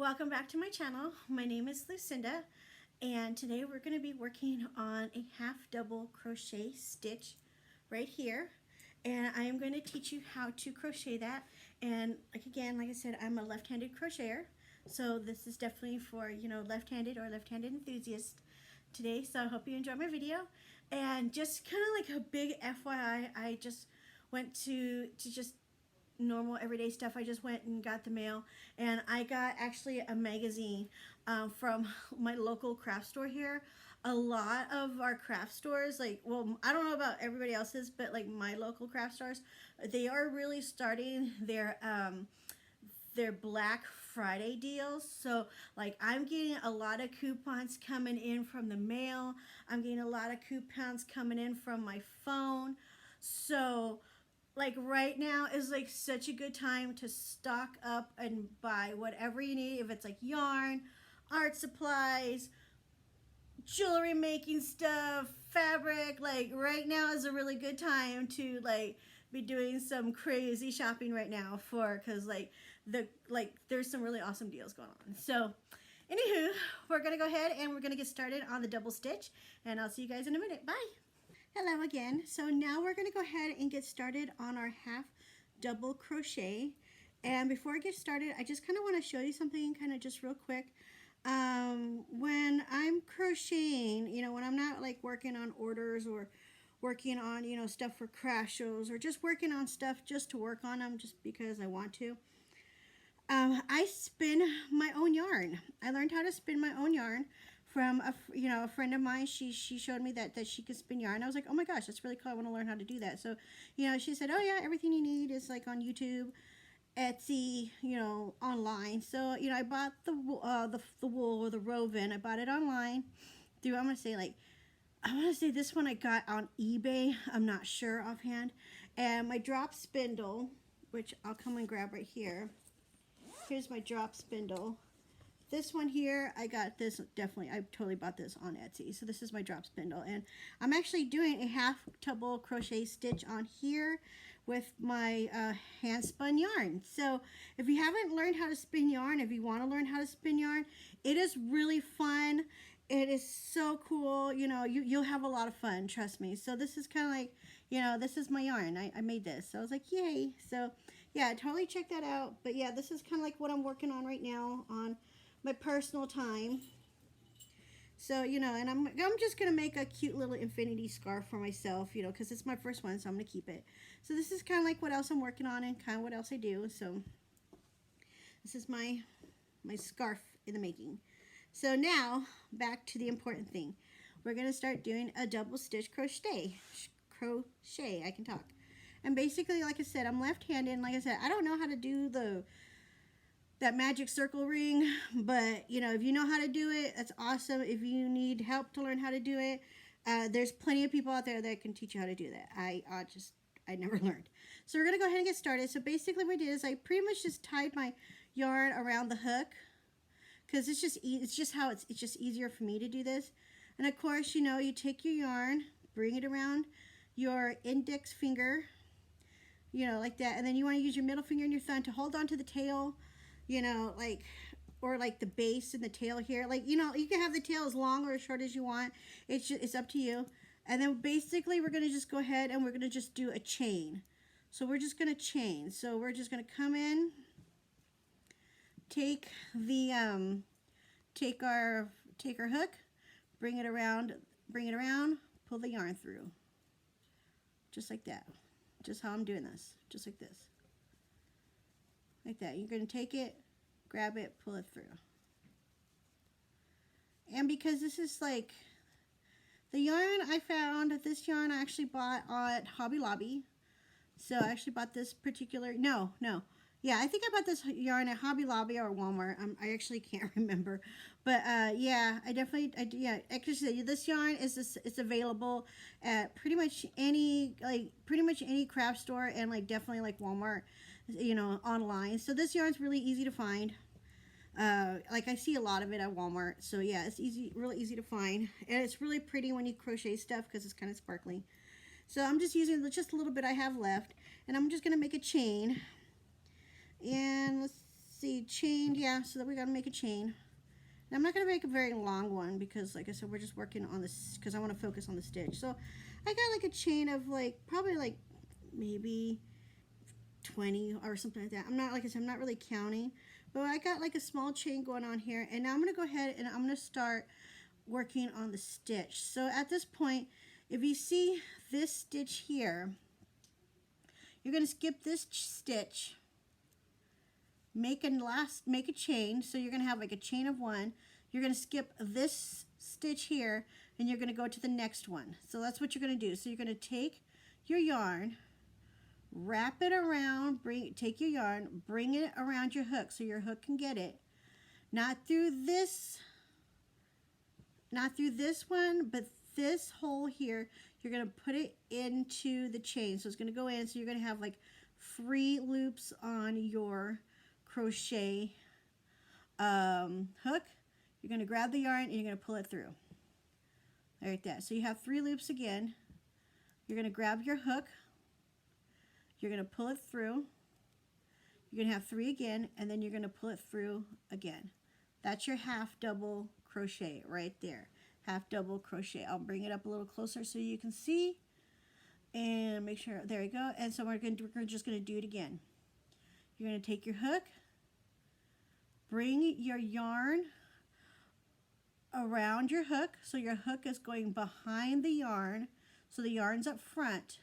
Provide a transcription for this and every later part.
Welcome back to my channel. My name is Lucinda, and today we're going to be working on a half double crochet stitch right here, and I am going to teach you how to crochet that. And like I said, I'm a left-handed crocheter, so this is definitely for left-handed or left-handed enthusiasts today. So I hope you enjoy my video. And just kind of like a big FYI, I just went to just normal everyday stuff. I just went and got the mail, and I got actually a magazine from my local craft store here. A lot of our craft stores, I don't know about everybody else's, but like my local craft stores, they are really starting their Black Friday deals. So like I'm getting a lot of coupons coming in from the mail. I'm getting a lot of coupons coming in from my phone. So like right now is like such a good time to stock up and buy whatever you need. If it's like yarn, art supplies, jewelry making stuff, fabric, like right now is a really good time to like be doing some crazy shopping right now because there's some really awesome deals going on. So anywho, we're gonna go ahead and we're gonna get started on the double stitch, and I'll see you guys in a minute. Bye. Hello again. So now we're going to go ahead and get started on our half double crochet. And before I get started, I just kind of want to show you something kind of just real quick. When I'm crocheting, when I'm not like working on orders or working on, stuff for craft shows, or just working on stuff just to work on them just because I want to, I spin my own yarn. I learned how to spin my own yarn from a friend of mine. She showed me that she could spin yarn. I was like, oh my gosh, that's really cool. I want to learn how to do that. So she said, oh yeah, everything you need is like on YouTube, Etsy, online. So I bought the wool or the woven. I bought it online through, I want to say this one I got on eBay. I'm not sure offhand. And my drop spindle, which I'll come and grab right here. Here's my drop spindle. This one here, I got this, I totally bought this on Etsy. So this is my drop spindle, and I'm actually doing a half double crochet stitch on here with my hand spun yarn. So if you haven't learned how to spin yarn, if you want to learn how to spin yarn, it is really fun. It is so cool. You'll have a lot of fun, trust me. So this is kind of like, this is my yarn. I made this. So I was like, yay. So yeah, totally check that out. But yeah, this is kind of like what I'm working on right now on my personal time. So and I'm just gonna make a cute little infinity scarf for myself, because it's my first one, so I'm gonna keep it. So this is kind of like what else I'm working on and kind of what else I do. So this is my scarf in the making. So now back to the important thing. We're gonna start doing a double stitch crochet. I can talk. And basically, like I said, I'm left-handed, and like I said, I don't know how to do that magic circle ring, but if you know how to do it, that's awesome. If you need help to learn how to do it, there's plenty of people out there that can teach you how to do that. I never learned. So we're gonna go ahead and get started. So basically what I did is I pretty much just tied my yarn around the hook, because it's just easier for me to do this. And of course, you take your yarn, bring it around your index finger, like that, and then you want to use your middle finger and your thumb to hold on to the tail, or like the base and the tail here. You can have the tail as long or as short as you want. It's up to you. And then basically we're going to just go ahead and we're going to just do a chain. So we're just going to chain. So we're just going to come in, take our hook, bring it around, pull the yarn through. Just like that. Just how I'm doing this. Just like this. Like that. You're going to take it, grab it, pull it through. And because this is like the yarn I found, this yarn I actually bought at Hobby Lobby. So I actually bought this particular, yeah, I think I bought this yarn at Hobby Lobby or Walmart. I actually can't remember. But yeah, actually this yarn is available at pretty much any craft store, and definitely like Walmart, online. So this yarn's really easy to find. I see a lot of it at Walmart. So yeah, it's really easy to find, and it's really pretty when you crochet stuff because it's kind of sparkly. So I'm just using just a little bit I have left, and I'm just gonna make a chain. And let's see, chain, yeah, so that we gotta make a chain. Now, I'm not gonna make a very long one because, like I said, we're just working on this because I want to focus on the stitch. So I got like a chain of like probably like maybe 20 or something like that. I'm not, like I said, I'm not really counting, but I got like a small chain going on here. And now I'm gonna go ahead and I'm gonna start working on the stitch. So at this point, if you see this stitch here, you're gonna skip this stitch, make a chain. So you're gonna have like a chain of one. You're gonna skip this stitch here and you're gonna go to the next one. So that's what you're gonna do. So you're gonna take your yarn, wrap it around, take your yarn, bring it around your hook so your hook can get it. Not through this one, but this hole here, you're gonna put it into the chain. So it's gonna go in, so you're gonna have like 3 loops on your crochet hook. You're going to grab the yarn and you're going to pull it through like that. So you have 3 loops again. You're going to grab your hook, you're going to pull it through, you're going to have 3 again, and then you're going to pull it through again. That's your half double crochet right there. Half double crochet. I'll bring it up a little closer so you can see and make sure. There we go. And so we're just going to do it again. You're going to take your hook, bring your yarn around your hook, so your hook is going behind the yarn, so the yarn's up front.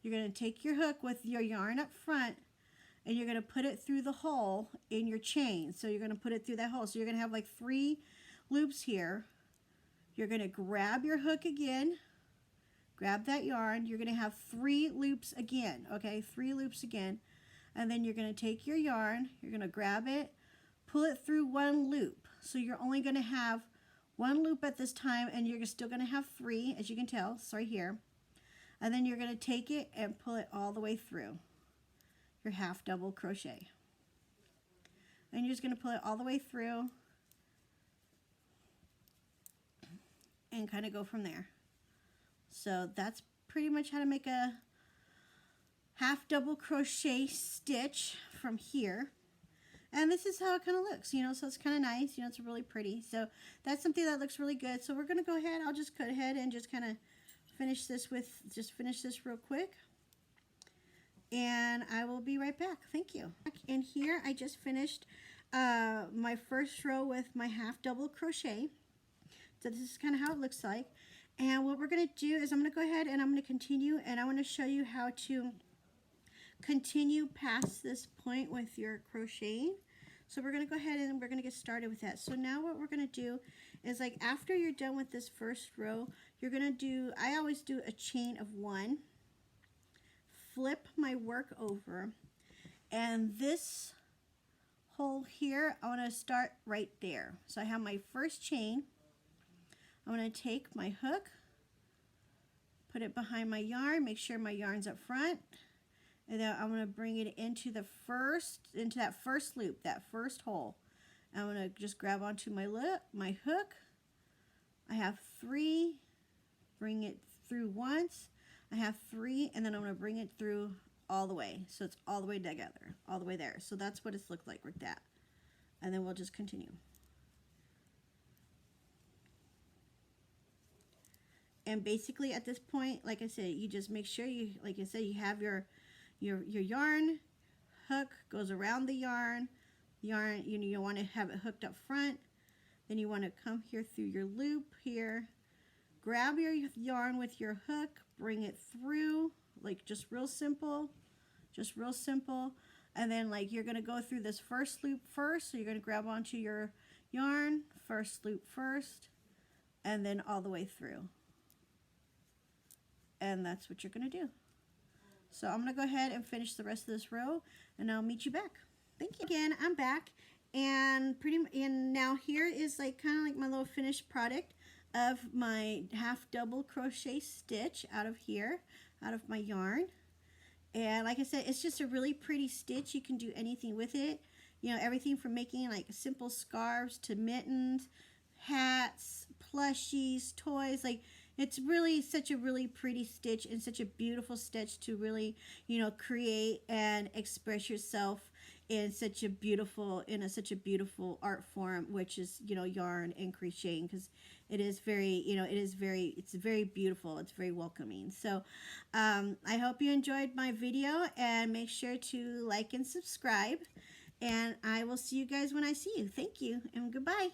You're going to take your hook with your yarn up front and you're going to put it through the hole in your chain. So you're going to put it through that hole. So you're going to have like 3 loops here. You're going to grab your hook again, grab that yarn. You're going to have 3 loops again, okay? 3 loops again. And then you're going to take your yarn, you're going to grab it, pull it through 1 loop. So you're only going to have 1 loop at this time, and you're still going to have 3, as you can tell. It's right here. And then you're going to take it and pull it all the way through your half double crochet. And you're just going to pull it all the way through and kind of go from there. So that's pretty much how to make a half double crochet stitch from here. And this is how it kind of looks, you know, so it's kind of nice, you know, it's really pretty. So that's something that looks really good. So we're going to go ahead, I'll just go ahead and just kind of finish this real quick. And I will be right back. Thank you. And here I just finished my first row with my half double crochet. So this is kind of how it looks like. And what we're going to do is I'm going to go ahead and I'm going to continue, and I want to show you how to continue past this point with your crocheting. So we're going to go ahead and we're going to get started with that. So now what we're going to do is, like, after you're done with this first row, you're going to do, I always do a chain of 1, flip my work over, and this hole here, I want to start right there. So I have my first chain. I'm going to take my hook, put it behind my yarn, make sure my yarn's up front, and then I'm going to bring it into that first loop, that first hole. I'm going to just grab onto my hook. I have 3, bring it through once. I have 3, and then I'm going to bring it through all the way. So it's all the way together, all the way there. So that's what it's looked like with that. And then we'll just continue. And basically at this point, like I said, you just make sure you, like I said, you have your yarn hook goes around the yarn, you want to have it hooked up front. Then you want to come here through your loop here, grab your yarn with your hook, bring it through, like just real simple, and then like you're going to go through this first loop first. So you're going to grab onto your yarn, first loop first, and then all the way through. And that's what you're going to do. So I'm going to go ahead and finish the rest of this row, and I'll meet you back. Thank you. Again, I'm back, and now here is like kind of like my little finished product of my half double crochet stitch out of here, out of my yarn. And like I said, it's just a really pretty stitch. You can do anything with it. You know, everything from making like simple scarves to mittens, hats, plushies, toys, like it's really such a really pretty stitch and such a beautiful stitch to really, you know, create and express yourself in such a beautiful art form, which is, you know, yarn and crocheting, because it is very, you know, it's very beautiful. It's very welcoming. So I hope you enjoyed my video, and make sure to like and subscribe, and I will see you guys when I see you. Thank you and goodbye.